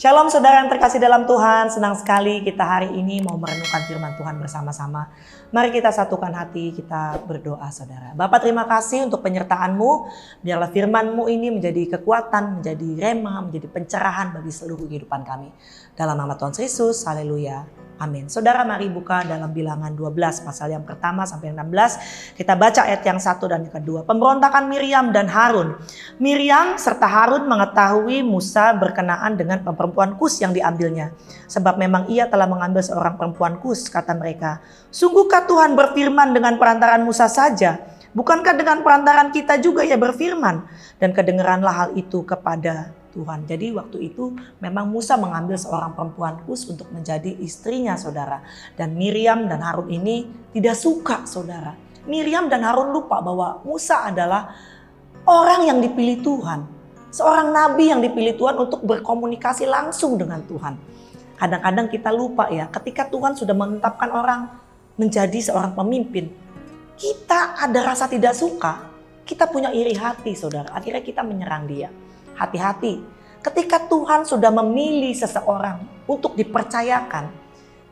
Shalom saudara yang terkasih dalam Tuhan, senang sekali kita hari ini mau merenungkan firman Tuhan bersama-sama. Mari kita satukan hati, kita berdoa saudara. Bapa, terima kasih untuk penyertaan-Mu, biarlah firman-Mu ini menjadi kekuatan, menjadi rema, menjadi pencerahan bagi seluruh kehidupan kami. Dalam nama Tuhan Yesus, haleluya. Amin. Saudara, mari buka dalam Bilangan 12 pasal yang pertama sampai 16. Kita baca ayat yang 1 dan yang kedua. Pemberontakan Miriam dan Harun. Miriam serta Harun mengetahui Musa berkenaan dengan perempuan Kus yang diambilnya. Sebab memang ia telah mengambil seorang perempuan Kus, kata mereka. Sungguhkah Tuhan berfirman dengan perantaran Musa saja? Bukankah dengan perantaran kita juga ia berfirman? Dan kedengeranlah hal itu kepada Tuhan. Jadi waktu itu memang Musa mengambil seorang perempuan Kus untuk menjadi istrinya saudara. Dan Miriam dan Harun ini tidak suka saudara. Miriam dan Harun lupa bahwa Musa adalah orang yang dipilih Tuhan. Seorang nabi yang dipilih Tuhan untuk berkomunikasi langsung dengan Tuhan. Kadang-kadang kita lupa ya, ketika Tuhan sudah menetapkan orang menjadi seorang pemimpin, kita ada rasa tidak suka, kita punya iri hati saudara, akhirnya kita menyerang dia. Hati-hati, ketika Tuhan sudah memilih seseorang untuk dipercayakan,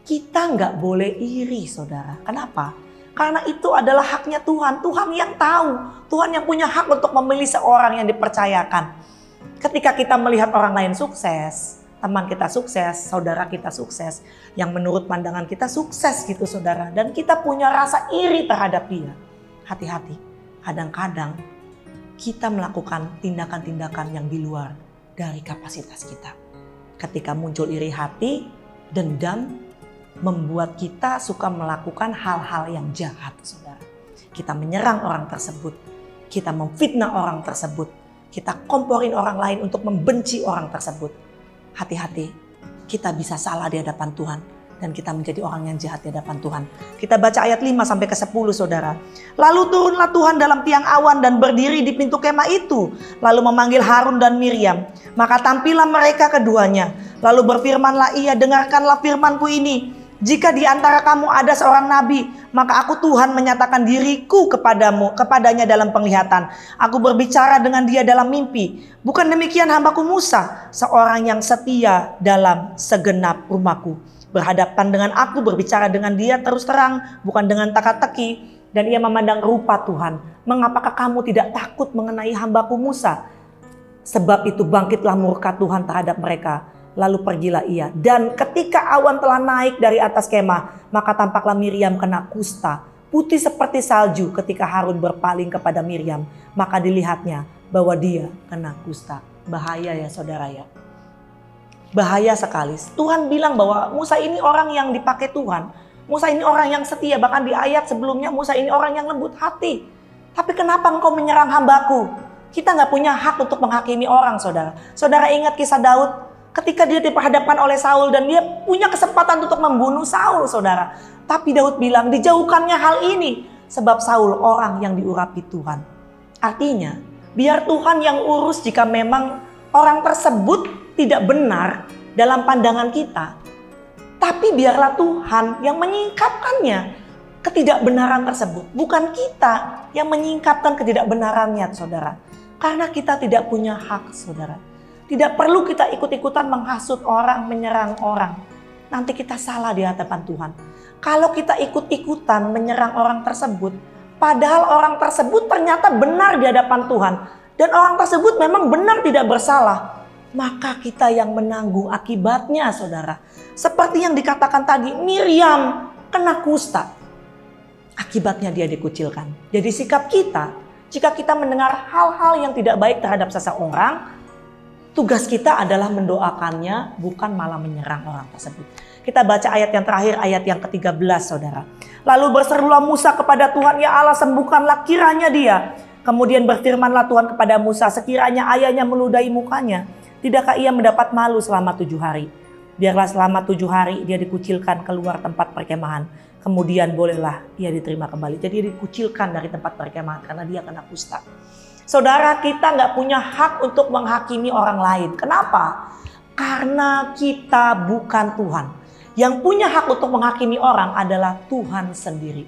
kita nggak boleh iri saudara. Kenapa? Karena itu adalah haknya Tuhan. Tuhan yang tahu, Tuhan yang punya hak untuk memilih seorang yang dipercayakan. Ketika kita melihat orang lain sukses, teman kita sukses, saudara kita sukses, yang menurut pandangan kita sukses gitu saudara, dan kita punya rasa iri terhadap dia. Hati-hati, kadang-kadang kita melakukan tindakan-tindakan yang di luar dari kapasitas kita. Ketika muncul iri hati, dendam membuat kita suka melakukan hal-hal yang jahat, saudara. Kita menyerang orang tersebut, kita memfitnah orang tersebut, kita komporin orang lain untuk membenci orang tersebut. Hati-hati, kita bisa salah di hadapan Tuhan. Dan kita menjadi orang yang jahat di hadapan Tuhan. Kita baca ayat 5 sampai ke 10 saudara. Lalu turunlah Tuhan dalam tiang awan dan berdiri di pintu kemah itu. Lalu memanggil Harun dan Miriam. Maka tampillah mereka keduanya. Lalu berfirmanlah ia, dengarkanlah firmanku ini. Jika di antara kamu ada seorang nabi, maka aku Tuhan menyatakan diriku kepadanya dalam penglihatan. Aku berbicara dengan dia dalam mimpi. Bukan demikian hambaku Musa, seorang yang setia dalam segenap rumahku. Berhadapan dengan aku, berbicara dengan dia terus terang, bukan dengan teka-teki. Dan ia memandang rupa Tuhan. Mengapakah kamu tidak takut mengenai hambaku Musa? Sebab itu bangkitlah murka Tuhan terhadap mereka. Lalu pergilah ia. Dan ketika awan telah naik dari atas kemah, maka tampaklah Miriam kena kusta, putih seperti salju. Ketika Harun berpaling kepada Miriam, maka dilihatnya bahwa dia kena kusta. Bahaya ya saudara ya. Bahaya sekali. Tuhan bilang bahwa Musa ini orang yang dipakai Tuhan. Musa ini orang yang setia. Bahkan di ayat sebelumnya Musa ini orang yang lembut hati. Tapi kenapa engkau menyerang hambaku? Kita nggak punya hak untuk menghakimi orang saudara. Saudara ingat kisah Daud? Ketika dia diperhadapkan oleh Saul dan dia punya kesempatan untuk membunuh Saul saudara. Tapi Daud bilang dijauhkannya hal ini. Sebab Saul orang yang diurapi Tuhan. Artinya biar Tuhan yang urus jika memang orang tersebut tidak benar dalam pandangan kita. Tapi biarlah Tuhan yang menyingkapkannya ketidakbenaran tersebut. Bukan kita yang menyingkapkan ketidakbenarannya saudara. Karena kita tidak punya hak saudara. Tidak perlu kita ikut-ikutan menghasut orang, menyerang orang. Nanti kita salah di hadapan Tuhan. Kalau kita ikut-ikutan menyerang orang tersebut, padahal orang tersebut ternyata benar di hadapan Tuhan. Dan orang tersebut memang benar tidak bersalah. Maka kita yang menanggung akibatnya saudara. Seperti yang dikatakan tadi, Miriam kena kusta. Akibatnya dia dikucilkan. Jadi sikap kita, jika kita mendengar hal-hal yang tidak baik terhadap seseorang, tugas kita adalah mendoakannya, bukan malah menyerang orang tersebut. Kita baca ayat yang terakhir, ayat yang ke-13 saudara. Lalu berserulah Musa kepada Tuhan, ya Allah sembuhkanlah kiranya dia. Kemudian berfirmanlah Tuhan kepada Musa, sekiranya ayahnya meludahi mukanya, tidakkah ia mendapat malu selama 7 hari? Biarlah selama 7 hari dia dikucilkan keluar tempat perkemahan. Kemudian bolehlah ia diterima kembali. Jadi dia dikucilkan dari tempat perkemahan karena dia kena kusta. Saudara, kita nggak punya hak untuk menghakimi orang lain. Kenapa? Karena kita bukan Tuhan. Yang punya hak untuk menghakimi orang adalah Tuhan sendiri.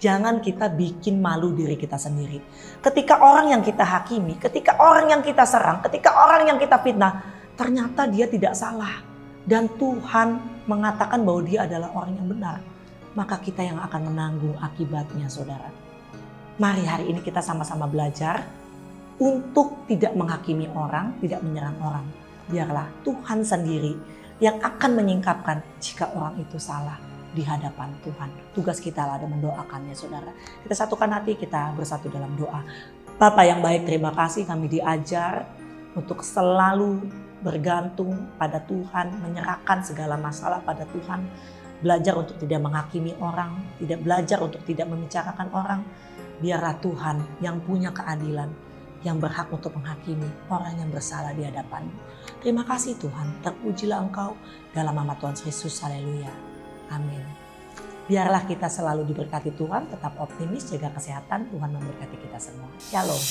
Jangan kita bikin malu diri kita sendiri. Ketika orang yang kita hakimi, ketika orang yang kita serang, ketika orang yang kita fitnah, ternyata dia tidak salah. Dan Tuhan mengatakan bahwa dia adalah orang yang benar. Maka kita yang akan menanggung akibatnya, saudara. Mari hari ini kita sama-sama belajar untuk tidak menghakimi orang, tidak menyerang orang. Biarlah Tuhan sendiri yang akan menyingkapkan jika orang itu salah di hadapan Tuhan. Tugas kita lah ada mendoakannya, saudara. Kita satukan hati, kita bersatu dalam doa. Bapa yang baik, terima kasih kami diajar untuk selalu bergantung pada Tuhan, menyerahkan segala masalah pada Tuhan, belajar untuk tidak menghakimi orang, tidak belajar untuk tidak membicarakan orang. Biarlah Tuhan yang punya keadilan, yang berhak untuk menghakimi orang yang bersalah di hadapan-Mu. Terima kasih Tuhan, terpujilah Engkau dalam nama Tuhan Yesus, haleluya, amin. Biarlah kita selalu diberkati Tuhan, tetap optimis, jaga kesehatan, Tuhan memberkati kita semua. Shalom.